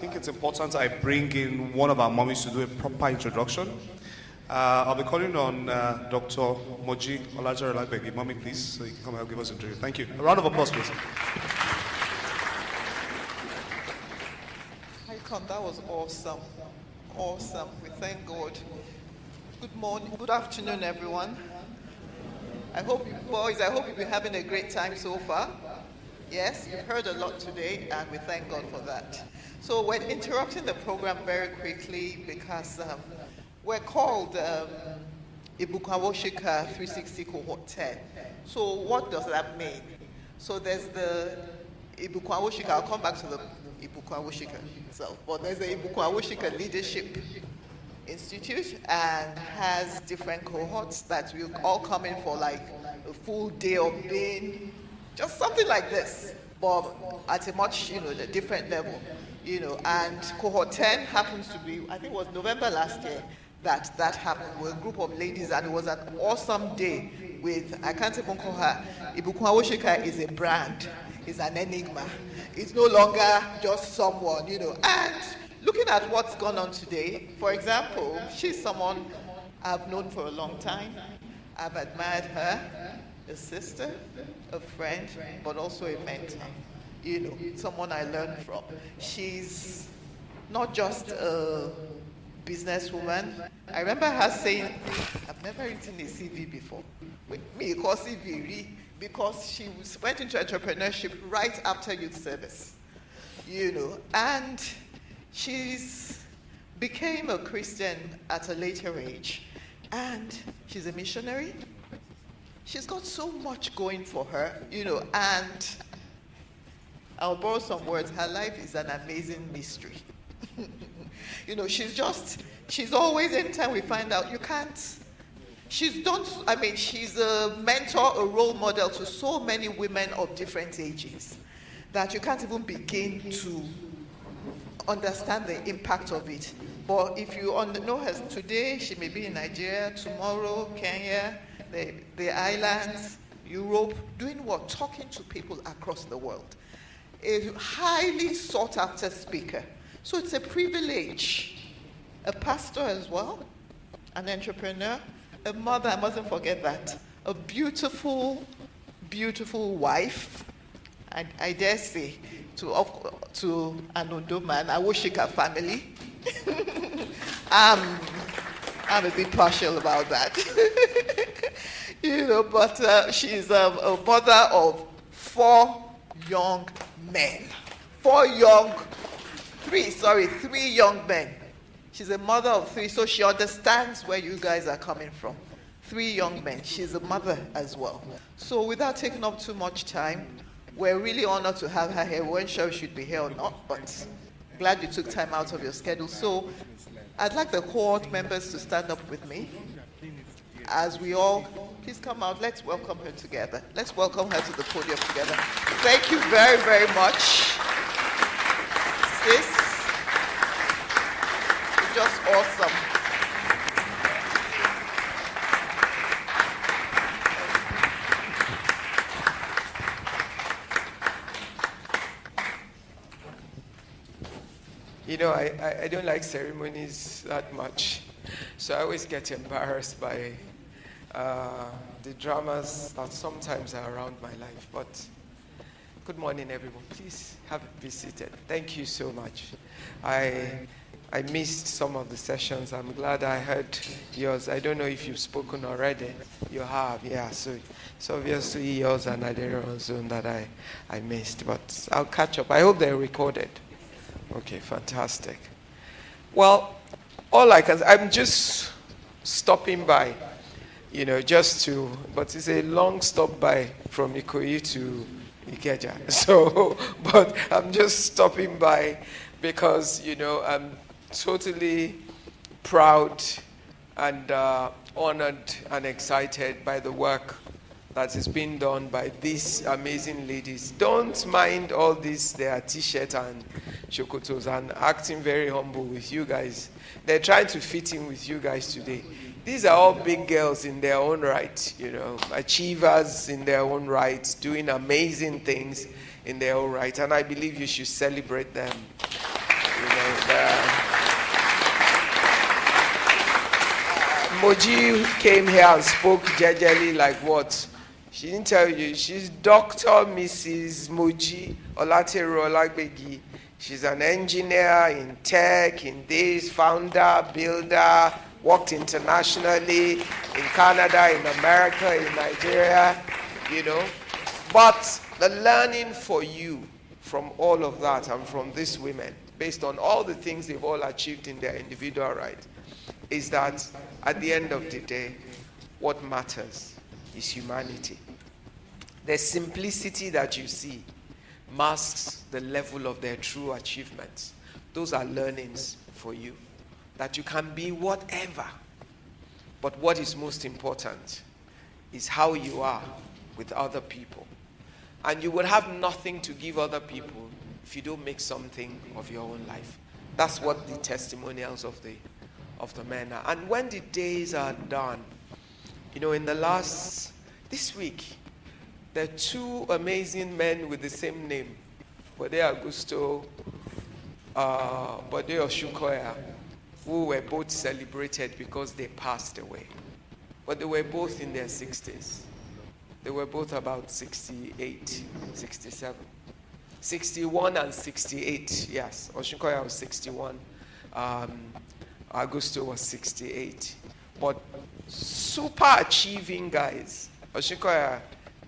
think it's important I bring in one of our mommies to do a proper introduction. I'll be calling on Dr. Moji Olajarelabegi. Mommy, please, so you can come and give us an interview. Thank you. A round of applause, please. Hi, Con, that was awesome. Awesome. We thank God. Good morning, good afternoon, everyone. I hope you've been having a great time so far. Yes, you've heard a lot today, and we thank God for that. So we're interrupting the program very quickly because we're called Ibukun Awosika 360 Cohort 10. So what does that mean? So there's the Ibukun Awosika. I'll come back to the Ibukun Awosika itself, but there's the Ibukun Awosika Leadership Institute and has different cohorts that will all come in for like a full day of being just something like this, but at a much, a different level, and cohort 10 happens to be, I think it was November last year that happened with a group of ladies, and it was an awesome day with, I can't even call her, Ibukun Awosika is a brand, is an enigma. It's no longer just someone, and looking at what's gone on today, for example, she's someone I've known for a long time. I've admired her, a sister, a friend, but also a mentor, someone I learned from. She's not just a businesswoman. I remember her saying, I've never written a CV before. Me, call CV, because she went into entrepreneurship right after youth service, and she's became a Christian at a later age, and she's a missionary. She's got so much going for her, and I'll borrow some words. Her life is an amazing mystery. She's always, anytime we find out, she's a mentor, a role model to so many women of different ages that you can't even begin to understand the impact of it. But if you know her today, she may be in Nigeria, tomorrow, Kenya, the islands, Europe, doing what? Talking to people across the world. A highly sought after speaker. So it's a privilege. A pastor as well, an entrepreneur, a mother, I mustn't forget that. A beautiful, beautiful wife, I dare say, to an Undoman, Awosika family. I'm a bit partial about that. But she's a mother of 4 young men. 3 young men. She's a mother of 3, so she understands where you guys are coming from. 3 young men. She's a mother as well. So without taking up too much time, we're really honored to have her here. We weren't sure she should be here or not, but glad you took time out of your schedule. So I'd like the cohort members to stand up with me. As we all, please come out. Let's welcome her together. Let's welcome her to the podium together. Thank you very, very much, sis. You're just awesome. I don't like ceremonies that much, so I always get embarrassed by the dramas that sometimes are around my life. But good morning, everyone. Please be seated. Thank you so much. I missed some of the sessions. I'm glad I heard yours. I don't know if you've spoken already. You have, yeah. So it's obviously yours and Aderiran's own that I missed, but I'll catch up. I hope they're recorded. Okay, fantastic. Well, I'm just stopping by, but it's a long stop by from Ikoyi to Ikeja. So, but I'm just stopping by because, I'm totally proud and honored and excited by the work that is being done by these amazing ladies. Don't mind all this, their t-shirt and shokotos, and acting very humble with you guys. They're trying to fit in with you guys today. These are all big girls in their own right, achievers in their own right, doing amazing things in their own right, and I believe you should celebrate them. Moji came here and spoke jejely like what? She didn't tell you. She's Dr. Mrs. Moji Olatero Olagbegi. She's an engineer in tech, in this, founder, builder, worked internationally, in Canada, in America, in Nigeria, you know. But the learning for you from all of that and from these women, based on all the things they've all achieved in their individual right, is that at the end of the day, what matters is humanity. The simplicity that you see masks the level of their true achievements. Those are learnings for you, that you can be whatever. But what is most important is how you are with other people. And you will have nothing to give other people if you don't make something of your own life. That's what the testimonials of the men are. And when the days are done, you know, this week, there are two amazing men with the same name, Bode Augusto, Bode Oshukoya, who were both celebrated because they passed away. But they were both in their 60s. They were both about 68, 67. 61 and 68, yes. Oshukoya was 61. Augusto was 68. But super achieving guys. Oshukoya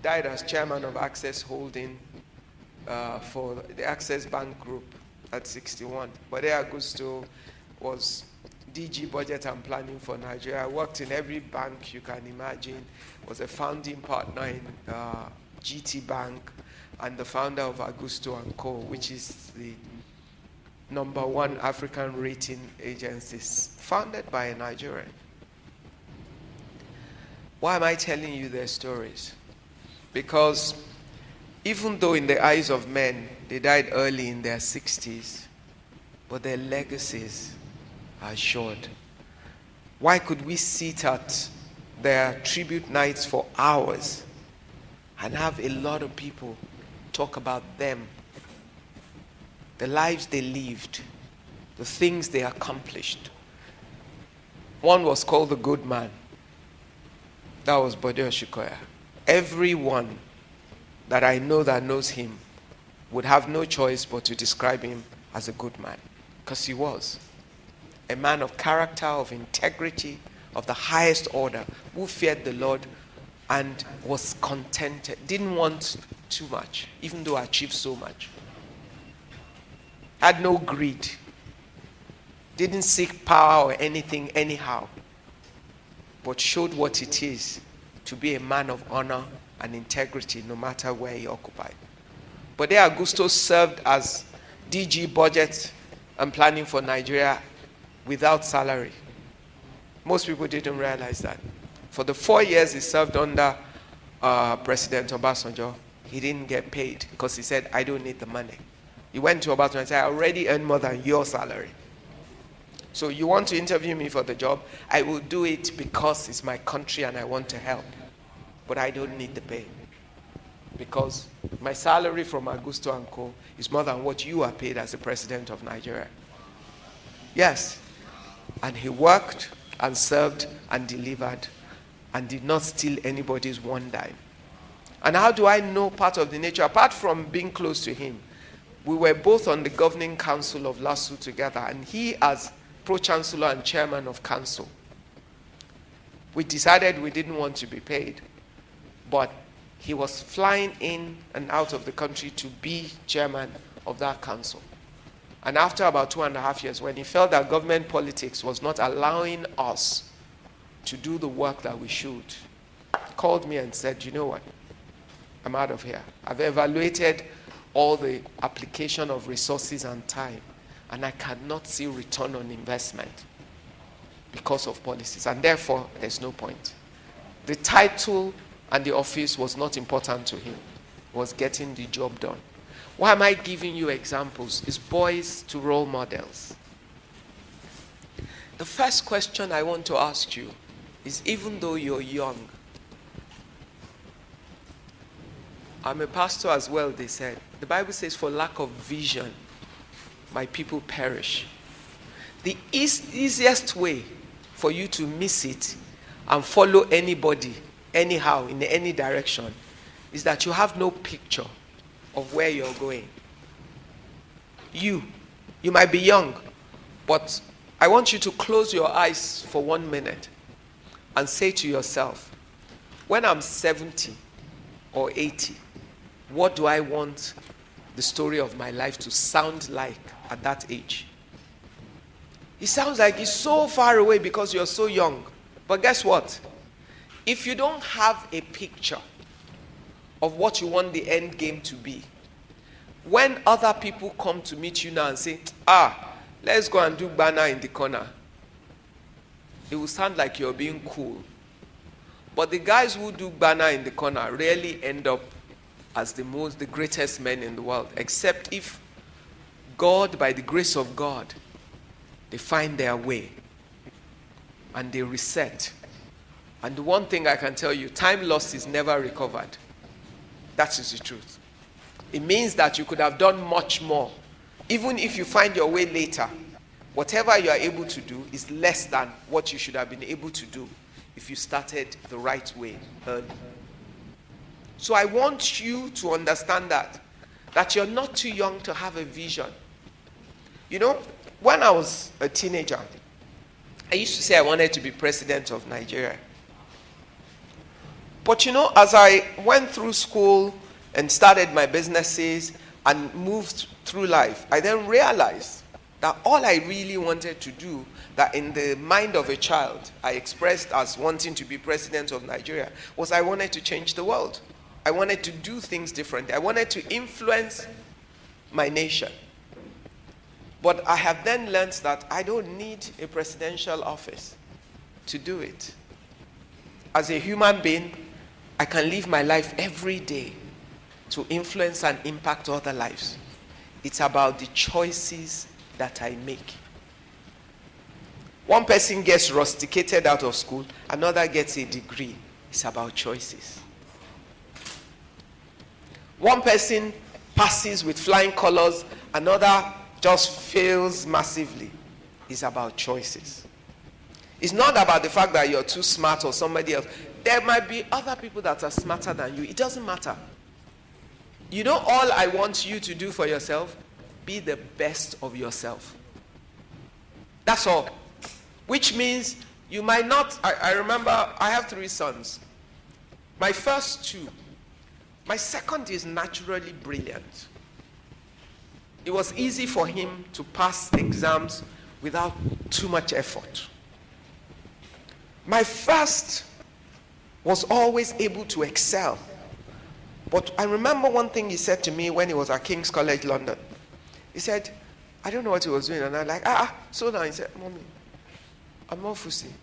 died as chairman of Access Holding for the Access Bank Group at 61. But Augusto was DG Budget and Planning for Nigeria. Worked in every bank you can imagine. Was a founding partner in GT Bank and the founder of Augusto & Co., which is the #1 African rating agency, founded by a Nigerian. Why am I telling you their stories? Because even though in the eyes of men, they died early in their 60s, but their legacies are assured. Why could we sit at their tribute nights for hours and have a lot of people talk about them, the lives they lived, the things they accomplished? One was called the good man. That was Bode Oshukoya. Everyone that I know that knows him would have no choice but to describe him as a good man, because he was a man of character, of integrity, of the highest order, who feared the Lord and was contented, didn't want too much, even though achieved so much. Had no greed, didn't seek power or anything anyhow, but showed what it is to be a man of honor and integrity no matter where he occupied. But there Augusto served as DG Budget and Planning for Nigeria without salary. Most people didn't realize that. For the 4 years he served under President Obasanjo, he didn't get paid because he said, I don't need the money. He went to Obasanjo and said, I already earn more than your salary. So you want to interview me for the job? I will do it because it's my country and I want to help. But I don't need the pay. Because my salary from Augusto & Co. is more than what you are paid as the president of Nigeria. Yes. And he worked and served and delivered and did not steal anybody's one dime. And how do I know part of the nature? Apart from being close to him, we were both on the governing council of LASU together, and he as pro-chancellor and chairman of council. We decided we didn't want to be paid, but he was flying in and out of the country to be chairman of that council. And after about 2.5 years, when he felt that government politics was not allowing us to do the work that we should, he called me and said, you know what, I'm out of here. I've evaluated all the application of resources and time, and I cannot see return on investment because of policies, and therefore there's no point. The title and the office was not important to him. It was getting the job done. Why am I giving you examples? It's boys to role models. The first question I want to ask you is, even though you're young, I'm a pastor as well, they said. The Bible says, for lack of vision, my people perish. the easiest way for you to miss it and follow anybody, anyhow, in any direction, is that you have no picture of where you're going. You might be young, but I want you to close your eyes for 1 minute and say to yourself, when I'm 70 or 80, what do I want the story of my life to sound like at that age? It sounds like it's so far away because you're so young. But guess what? If you don't have a picture of what you want the end game to be, when other people come to meet you now and say, let's go and do banner in the corner, it will sound like you're being cool. But the guys who do banner in the corner rarely end up as the greatest men in the world, except if God, by the grace of God, they find their way and they reset. And the one thing I can tell you, time lost is never recovered. That is the truth. It means that you could have done much more. Even if you find your way later, whatever you are able to do is less than what you should have been able to do if you started the right way early. So I want you to understand that you're not too young to have a vision. You know, when I was a teenager, I used to say I wanted to be president of Nigeria. But you know, as I went through school and started my businesses and moved through life, I then realized that all I really wanted to do, that in the mind of a child I expressed as wanting to be president of Nigeria, was I wanted to change the world. I wanted to do things differently. I wanted to influence my nation. But I have then learned that I don't need a presidential office to do it. As a human being, I can live my life every day to influence and impact other lives. It's about the choices that I make. One person gets rusticated out of school, another gets a degree. It's about choices. One person passes with flying colors, another just fails massively. It's about choices. It's not about the fact that you're too smart or somebody else. There might be other people that are smarter than you. It doesn't matter. You know, all I want you to do for yourself, be the best of yourself. That's all. Which means you might not, I remember I have 3 sons. My first 2, my second is naturally brilliant. It was easy for him to pass exams without too much effort. My first was always able to excel. But I remember one thing he said to me when he was at King's College London. He said, I don't know what he was doing. And I'm like, so now he said, Mommy, I'm not fussy.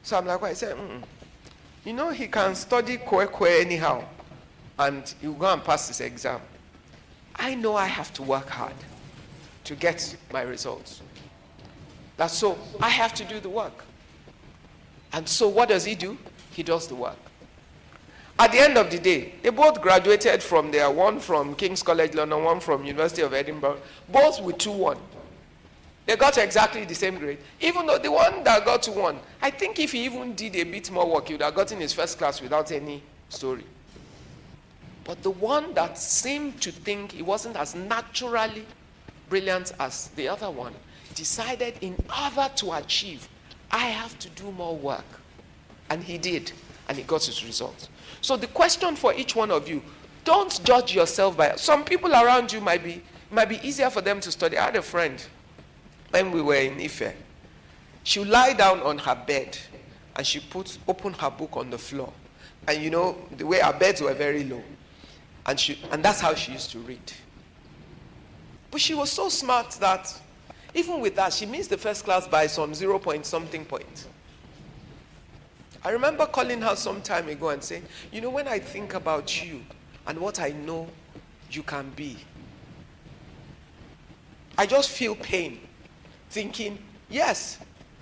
So I'm like, what? He said, You know, he can study kwe anyhow, and he'll go and pass his exam. I know I have to work hard to get my results. That's so I have to do the work. And so what does he do? He does the work. At the end of the day, they both graduated from there, one from King's College London, one from University of Edinburgh, both with 2-1. They got exactly the same grade. Even though the one that got 2-1, I think if he even did a bit more work, he would have gotten his first class without any story. But the one that seemed to think he wasn't as naturally brilliant as the other one, decided in order to achieve, I have to do more work. And he did, and he got his results. So the question for each one of you, don't judge yourself by, some people around you might be easier for them to study. I had a friend, when we were in Ife, she would lie down on her bed, and she open her book on the floor. And you know, the way our beds were very low. And that's how she used to read. But she was so smart that even with that, she missed the first class by some 0 point something point. I remember calling her some time ago and saying, you know, when I think about you and what I know you can be, I just feel pain thinking, yes,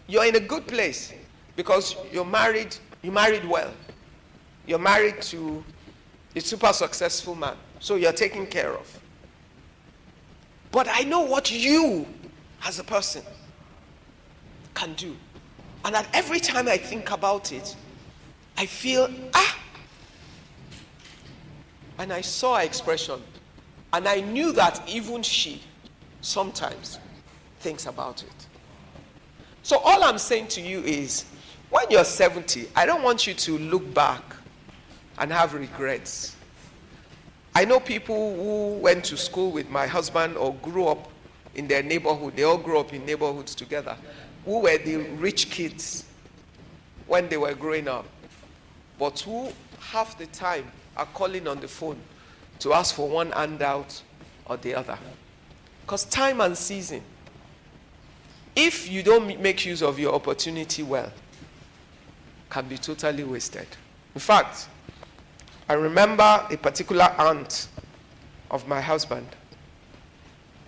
you're in a good place because you married well. You're married to a super successful man, so you're taken care of. But I know what you, as a person, can do. And that every time I think about it, I feel, and I saw her expression, and I knew that even she sometimes thinks about it. So all I'm saying to you is, when you're 70, I don't want you to look back and have regrets. I know people who went to school with my husband or grew up in their neighborhood. They all grew up in neighborhoods together, who were the rich kids when they were growing up, but who half the time are calling on the phone to ask for one handout or the other. Because time and season, if you don't make use of your opportunity well, can be totally wasted. In fact, I remember a particular aunt of my husband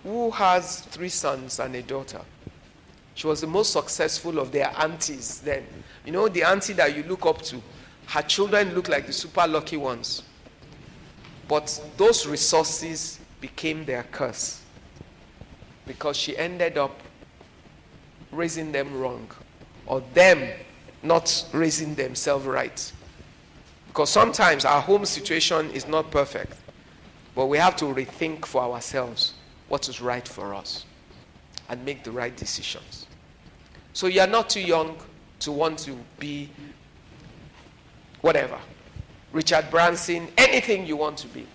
who has 3 sons and a daughter. She was the most successful of their aunties then. You know, the auntie that you look up to, her children look like the super lucky ones. But those resources became their curse because she ended up raising them wrong, or them not raising themselves right. Because sometimes our home situation is not perfect, but we have to rethink for ourselves what is right for us and make the right decisions. So you're not too young to want to be whatever, Richard Branson, anything you want to be.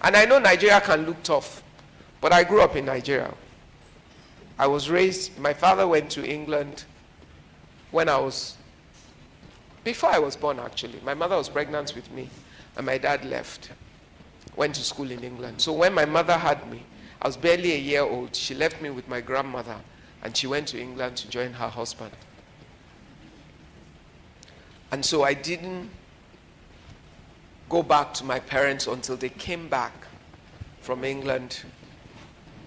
And I know Nigeria can look tough, but I grew up in Nigeria. I was raised, my father went to England before I was born actually. My mother was pregnant with me and my dad left, went to school in England. So when my mother had me, I was barely a year old. She left me with my grandmother and she went to England to join her husband. And so I didn't go back to my parents until they came back from England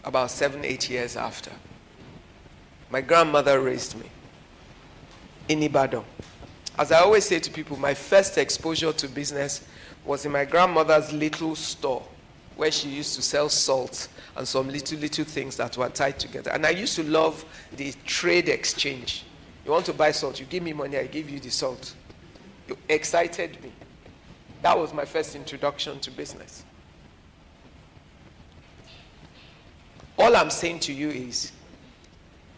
about 7-8 years after. My grandmother raised me in Ibadan. As I always say to people, my first exposure to business was in my grandmother's little store where she used to sell salt and some little things that were tied together. And I used to love the trade exchange. You want to buy salt, you give me money, I give you the salt. It excited me. That was my first introduction to business. All I'm saying to you is,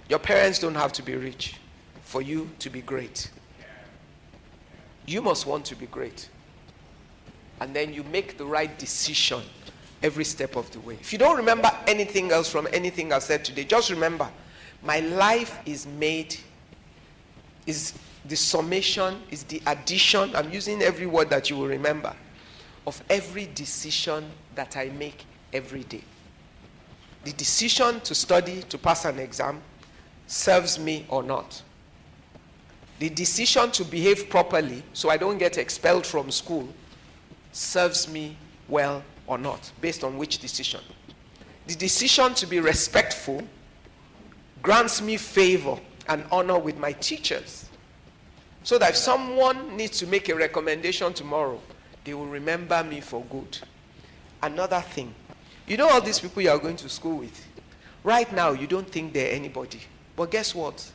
your parents don't have to be rich for you to be great. You must want to be great. And then you make the right decision every step of the way. If you don't remember anything else from anything I said today, just remember, my life is the summation, is the addition, I'm using every word that you will remember, of every decision that I make every day. The decision to study, to pass an exam, serves me or not. The decision to behave properly so I don't get expelled from school serves me well or not, based on which decision. The decision to be respectful grants me favor and honor with my teachers, so that if someone needs to make a recommendation tomorrow, they will remember me for good. Another thing, you know all these people you are going to school with, right now you don't think they're anybody. But guess what?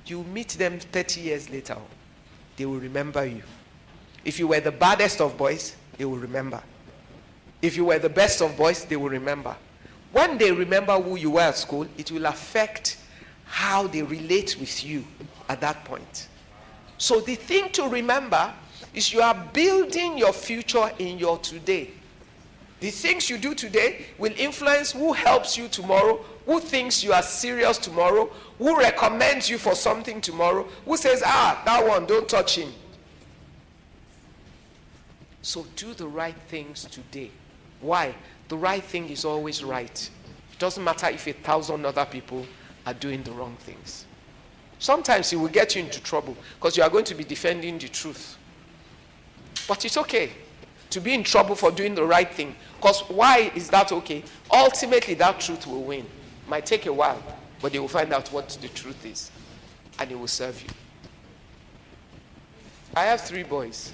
You meet them 30 years later, they will remember you. If you were the baddest of boys, they will remember. If you were the best of boys, they will remember. When they remember who you were at school, it will affect how they relate with you at that point. So the thing to remember is you are building your future in your today. The things you do today will influence who helps you tomorrow, who thinks you are serious tomorrow, who recommends you for something tomorrow, who says, that one, don't touch him. So do the right things today. Why? The right thing is always right. It doesn't matter if 1,000 other people are doing the wrong things. Sometimes it will get you into trouble because you are going to be defending the truth. But it's okay to be in trouble for doing the right thing. Because why is that okay? Ultimately, that truth will win. It might take a while, but they will find out what the truth is, and it will serve you. I have 3 boys,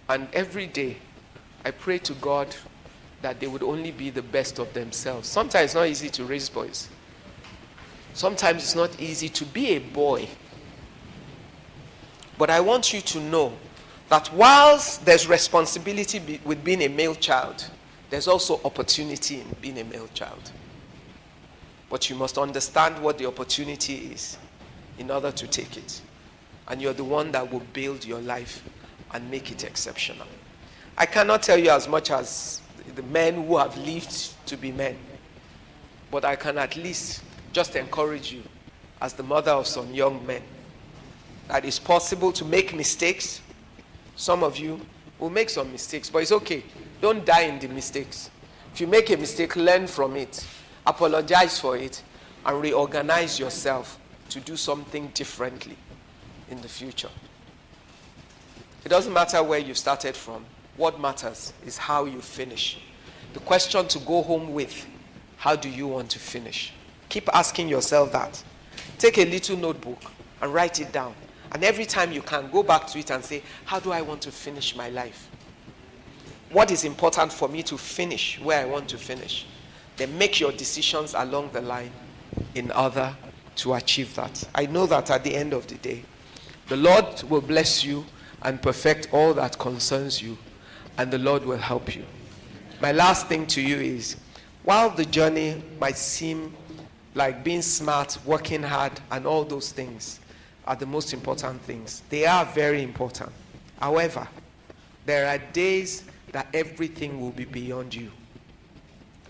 and every day I pray to God that they would only be the best of themselves. Sometimes it's not easy to raise boys. Sometimes it's not easy to be a boy. But I want you to know that whilst there's responsibility with being a male child, there's also opportunity in being a male child. But you must understand what the opportunity is in order to take it. And you're the one that will build your life and make it exceptional. I cannot tell you as much as the men who have lived to be men, but I can at least just encourage you as the mother of some young men that it's possible to make mistakes. Some of you will make some mistakes, but it's okay. Don't die in the mistakes. If you make a mistake, learn from it, apologize for it, and reorganize yourself to do something differently in the future. It doesn't matter where you started from. What matters is how you finish. The question to go home with, how do you want to finish? Keep asking yourself that. Take a little notebook and write it down. And every time you can, go back to it and say, how do I want to finish my life? What is important for me to finish where I want to finish? Then make your decisions along the line in order to achieve that. I know that at the end of the day, the Lord will bless you and perfect all that concerns you, and the Lord will help you. My last thing to you is, while the journey might seem like being smart, working hard, and all those things are the most important things, they are very important. However, there are days that everything will be beyond you.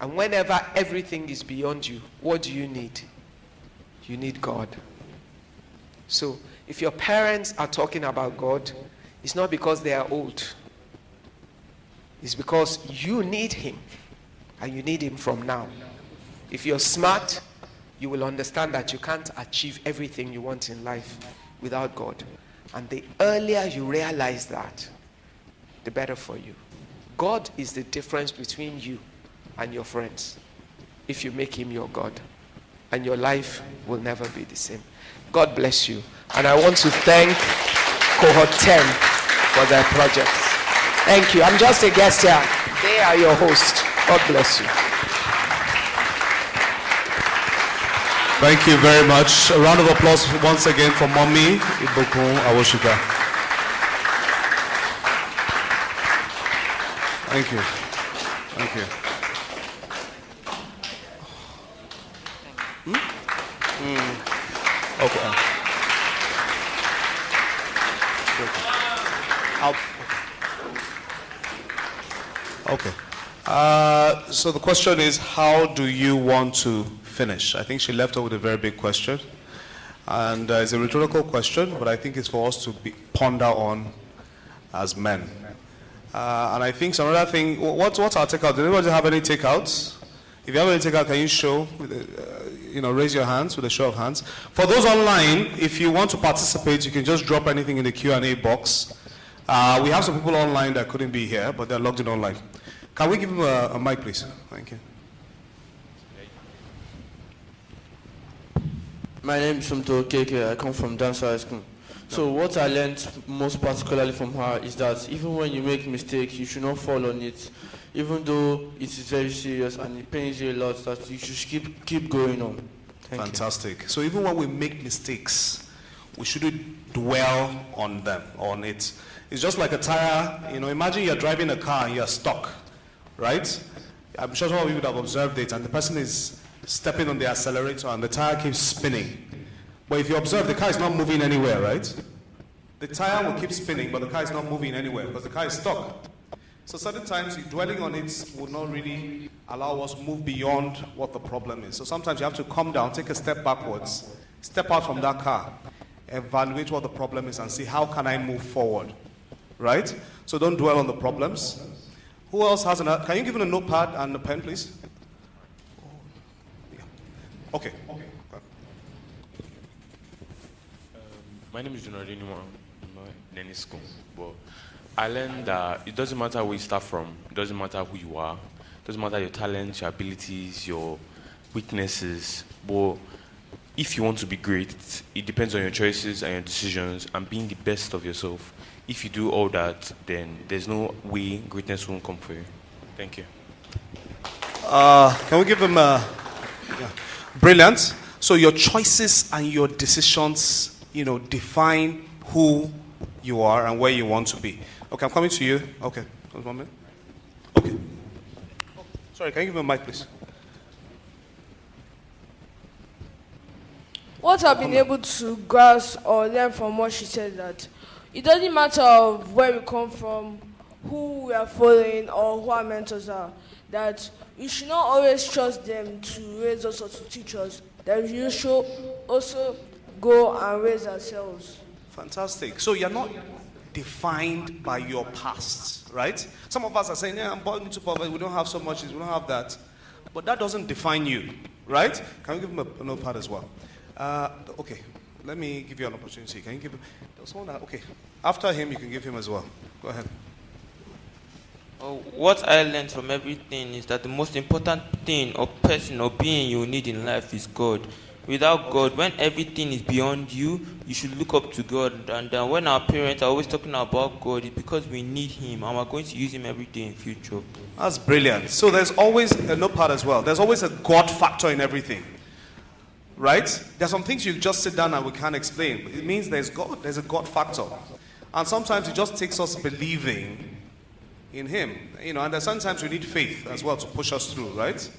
And whenever everything is beyond you, what do you need? You need God. So, if your parents are talking about God, it's not because they are old. It's because you need Him, and you need Him from now. If you're smart, you will understand that you can't achieve everything you want in life without God. And the earlier you realize that, the better for you. God is the difference between you and your friends. If you make Him your God, and your life will never be the same. God bless you. And I want to thank Cohort 10 for their project. Thank you. I'm just a guest here. They are your host. God bless you. Thank you very much. A round of applause once again for Mommy Ibukun Awosika. Thank you. Thank you. Okay. Okay. So the question is, how do you want to finish? I think she left her with a very big question. And it's a rhetorical question, but I think it's for us to ponder on as men. And I think some other thing, what's our takeout? Does anybody have any takeouts? If you have any takeout, can you show, raise your hands with a show of hands. For those online, if you want to participate, you can just drop anything in the Q&A box. We have some people online that couldn't be here, but they're logged in online. Can we give them a mic, please? Thank you. My name is Sumto Keke. I come from Dance High School. So what I learned most particularly from her is that even when you make mistakes, you should not fall on it. Even though it is very serious and it pains you a lot, that you should keep going on. Fantastic. So even when we make mistakes, we shouldn't dwell on it. It's just like a tire. Imagine you're driving a car and you're stuck, right? I'm sure some of you would have observed it, and the person is stepping on the accelerator and the tire keeps spinning. But if you observe, the car is not moving anywhere, right? The tire will keep spinning, but the car is not moving anywhere because the car is stuck. So certain times, dwelling on it will not really allow us to move beyond what the problem is. So sometimes you have to come down, take a step backwards, step out from that car, evaluate what the problem is, and see how can I move forward, right? So don't dwell on the problems. Who else has can you give me a notepad and a pen, please? Yeah. Okay. My name is Jonathan Dennis School. But I learned that it doesn't matter where you start from, it doesn't matter who you are, it doesn't matter your talents, your abilities, your weaknesses. But if you want to be great, it depends on your choices and your decisions and being the best of yourself. If you do all that, then there's no way greatness won't come for you. Thank you. Can we give them brilliant? So your choices and your decisions, define who you are and where you want to be. Okay, I'm coming to you. Okay, hold 1 minute. Okay. Sorry, can you give me a mic, please? What I've been able to grasp or learn from what she said, that it doesn't matter of where we come from, who we are following, or who our mentors are, that we should not always trust them to raise us or to teach us, that we should also go and raise ourselves. Fantastic. So you're not defined by your past, right? Some of us are saying, I'm born into poverty, we don't have so much, we don't have that. But that doesn't define you, right? Can you give him a notepad as well? Okay, let me give you an opportunity. Can you give him, someone okay. After him, you can give him as well. Go ahead. What I learned from everything is that the most important thing or person or being you need in life is God. Without God, when everything is beyond you, you should look up to God. And when our parents are always talking about God, it's because we need Him and we're going to use Him every day in future. That's brilliant. So there's always a notepad as well. There's always a God factor in everything. Right? There's some things you just sit down and we can't explain. It means there's God. There's a God factor. And sometimes it just takes us believing in Him. And there's sometimes we need faith as well to push us through, right?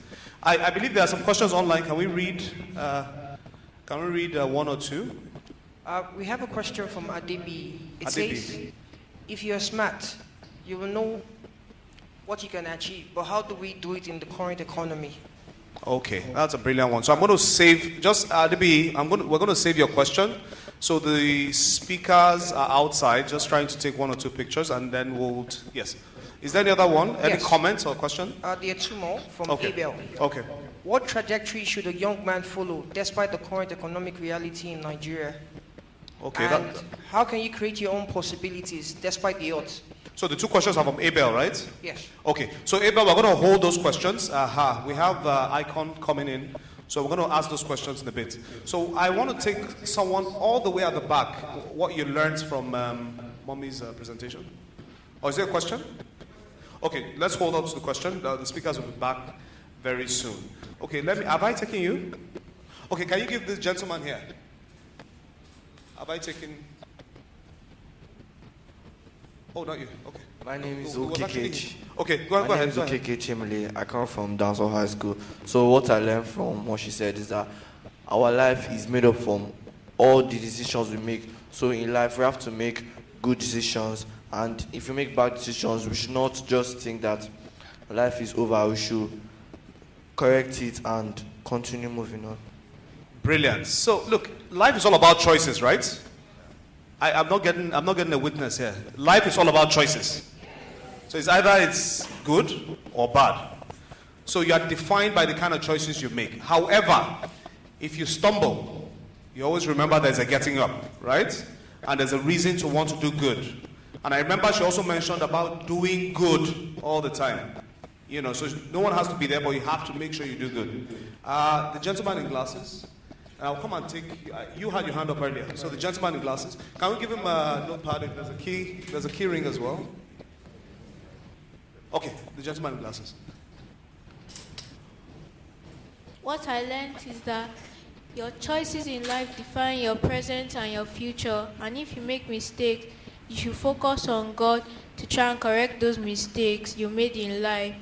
I believe there are some questions online. Can we read one or two? We have a question from Adebi. It Adebi. says, if you're smart, you will know what you can achieve. But how do we do it in the current economy? Okay, that's a brilliant one. So I'm going to save, just Adebi, we're going to save your question. So the speakers are outside, just trying to take one or two pictures, and then yes. Is there any other one? Any Yes. comments or question? There are two more from Okay. Abel. Okay. What trajectory should a young man follow despite the current economic reality in Nigeria? Okay. And how can you create your own possibilities despite the odds? So the two questions are from Abel, right? Yes. Okay. So Abel, we're going to hold those questions. We have Icon coming in. So we're going to ask those questions in a bit. So I want to take someone all the way at the back, what you learned from Mommy's presentation. Is there a question? Okay, let's hold on to the question. The speakers will be back very soon. Okay, have I taken you? Okay, can you give this gentleman here? Have I taken? Oh, not you. Okay. My name is Who was actually Okeke. Okay, go ahead. My name is Okeke Chimele. I come from Dancehall High School. So what I learned from what she said is that our life is made up from all the decisions we make. So in life, we have to make good decisions. And if we make bad decisions, we should not just think that life is over. We should correct it and continue moving on. Brilliant. So look, life is all about choices, right? I'm not getting a witness here. Life is all about choices. So it's either it's good or bad. So you are defined by the kind of choices you make. However, if you stumble, you always remember there's a getting up, right? And there's a reason to want to do good. And I remember she also mentioned about doing good all the time. So no one has to be there, but you have to make sure you do good. The gentleman in glasses. I'll come and take, you had your hand up earlier. So the gentleman in glasses. Can we give him a notepad? There's a key ring as well. Okay, the gentleman in glasses. What I learned is that your choices in life define your present and your future. And if you make mistakes, you should focus on God to try and correct those mistakes you made in life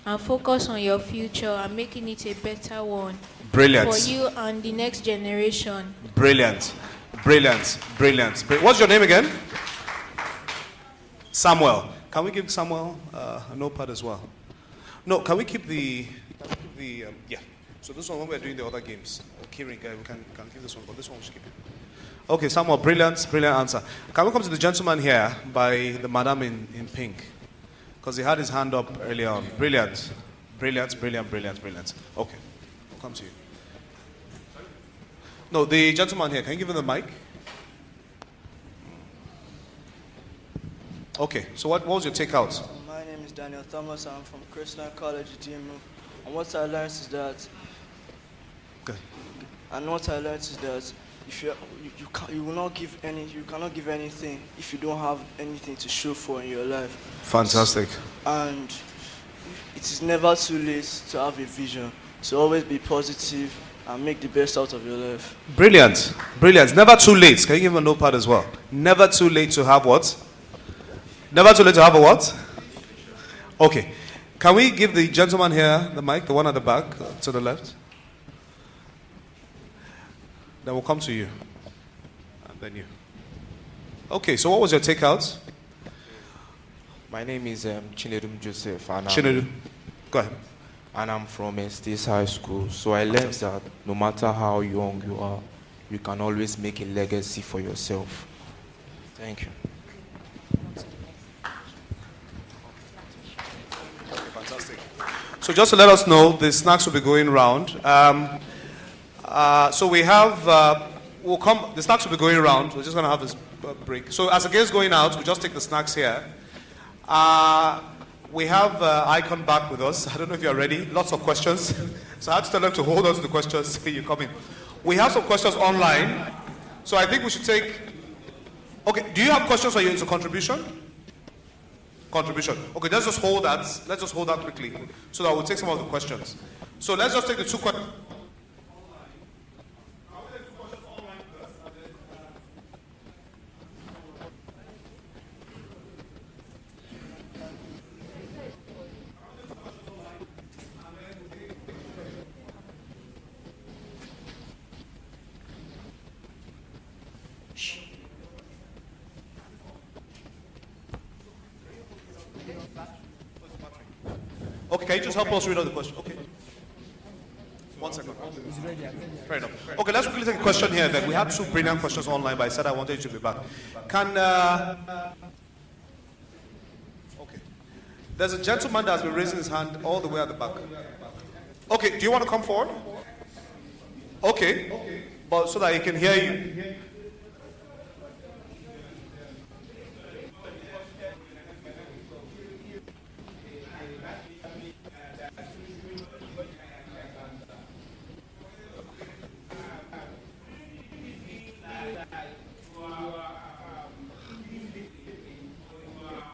and focus on your future and making it a better one. Brilliant. For you and the next generation. Brilliant. Brilliant. Brilliant. What's your name again? Samuel. Can we give Samuel a notepad as well? No, can we keep the yeah. So this one, when we're doing the other games, keyring, we can keep this one, but this one we should keep it. Okay, Samuel, brilliant answer. Can we come to the gentleman here by the madam in pink? Because he had his hand up earlier on. Brilliant. Okay, we'll come to you. No, the gentleman here, can you give him the mic? Okay, so what was your takeout? My name is Daniel Thomas. I'm from Christian College, DMU. And what I learned is that if you will not give you cannot give anything if you don't have anything to show for in your life. Fantastic. And it is never too late to have a vision. So always be positive and make the best out of your life. Brilliant. Brilliant. Never too late. Can you give him a notepad as well? Never too late to have what? Never too late to have a what? Okay. Can we give the gentleman here the mic, the one at the back, to the left? Then we'll come to you. And then you. Okay, so what was your takeout? My name is Chinedu Joseph. And Chinedu, go ahead. And I'm from State High School. So I learned that no matter how young you are, you can always make a legacy for yourself. Thank you. Fantastic. So just to let us know, the snacks will be going round. So we have, the snacks will be going round. We're just going to have this break. So as against going out, we just take the snacks here. We have Icon back with us. I don't know if you're ready. Lots of questions. So I had to tell them to hold on to the questions till you come in. We have some questions online. So I think we should take... Okay, do you have questions or it's a contribution? Contribution. Okay, let's just hold that. Let's just hold that quickly so that we'll take some of the questions. So let's just take the two questions. Okay, can you just help us read out the question? Okay. 1 second. Fair enough. Okay, let's quickly take a question here then. We had two brilliant questions online, but I said I wanted you to be back. Okay. There's a gentleman that's been raising his hand all the way at the back. Okay, do you want to come forward? Okay. But so that he can hear you.